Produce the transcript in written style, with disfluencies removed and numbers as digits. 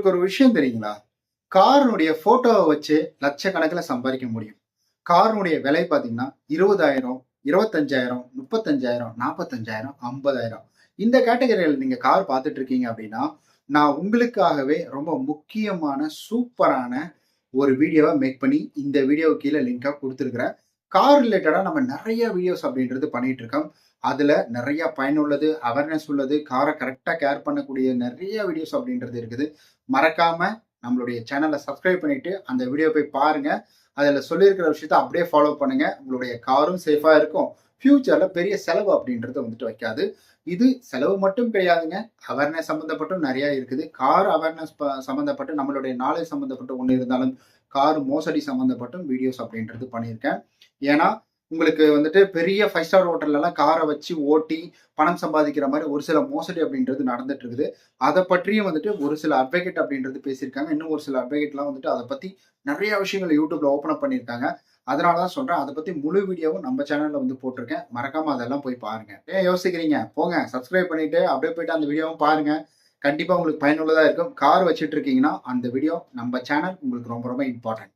உங்களுக்கு ஒரு விஷயம் தெரியுங்களா? காரினுடைய ஃபோட்டோவ வச்சு லட்சக்கணக்கில சம்பாதிக்க முடியும். காரினுடைய விலை பார்த்தீங்கன்னா, 20,000, 25,000, 35,000, 45,000, 50,000 இந்த கேட்டகரியில நீங்க கார் பார்த்துட்டு இருக்கீங்க அப்படின்னா, நான் உங்களுக்காகவே ரொம்ப முக்கியமான, சூப்பரான ஒரு வீடியோவ மேக் பண்ணி, இந்த வீடியோவுக்கு கீழ லிங்கா குடுத்துருக்கிறேன். கார் ரிலேட்டடா நம்ம நெறைய வீடியோஸ் அப்படின்றது பண்ணிட்டு இருக்கோம். அதுல நெறைய பயனுள்ளது, அவேர்னஸ் உள்ளது, கார கரெக்ட்டா கேர் பண்ணக்கூடிய நெறைய வீடியோஸ் அப்படின்றது இருக்குது. மறக்காம நம்மளுடைய சேனல சப்ஸ்கிரைப் பண்ணிட்டு, அந்த வீடியோ போய் பாருங்க. அதுல சொல்லியிருக்கிற விஷயத்த அப்படியே ஃபாலோ பண்ணுங்க. உங்களுடைய காரும் சேஃபா இருக்கும். ஃபியூச்சர்ல பெரிய செலவு அப்படின்றது வந்துட்டு வைக்காது. இது செலவு மட்டும் கிடையாதுங்க. அவேர்னஸ் சம்மந்தப்பட்டும் நெறைய இருக்குது. கார் அவேர்னஸ் சம்மந்தப்பட்டு நம்மளுடைய நாலேட்ஜ் சம்மந்தப்பட்ட ஒண்ணு இருந்தாலும், கார் மோசடி சம்மந்தப்பட்டும் வீடியோஸ் அப்படின்றது பண்ணியிருக்கேன். ஏன்னா, உங்களுக்கு வந்துட்டு பெரிய 5 ஸ்டார் ஹோட்டல்லலாம் கார வச்சு ஓட்டி பணம் சம்பாதிக்கிற மாரி ஒரு சில மோசடி அப்படின்றது நடந்துட்டு இருக்குது. அத பற்றியும் வந்துட்டு ஒரு சில அட்வொகேட் அப்படின்றது பேசியிருக்காங்க. இன்னும் ஒரு சில அட்வொகேட்லாம் வந்துட்டு அத பத்தி நெறைய விஷயங்கள் YouTubeல ஓப்பன் அப் பண்ணியிருக்காங்க. அதனால தான் சொல்றேன். அத பத்தி முழு வீடியோவும் நம்ம சேனல்ல வந்து போட்டிருக்கேன். மறக்காம அதெல்லாம் போய் பாருங்க. ஏன் யோசிக்கிறீங்க? போங்க சப்ஸ்கிரைப் பண்ணிட்டு அப்படியே போயிட்டு அந்த வீடியோவும் பாருங்க. கண்டிப்பா உங்களுக்கு பயனுள்ளதா இருக்கும். கார் வச்சுட்டு இருக்கீங்கன்னா, அந்த வீடியோ நம்ம சேனல் உங்களுக்கு ரொம்ப ரொம்ப இம்பார்ட்டன்ட்.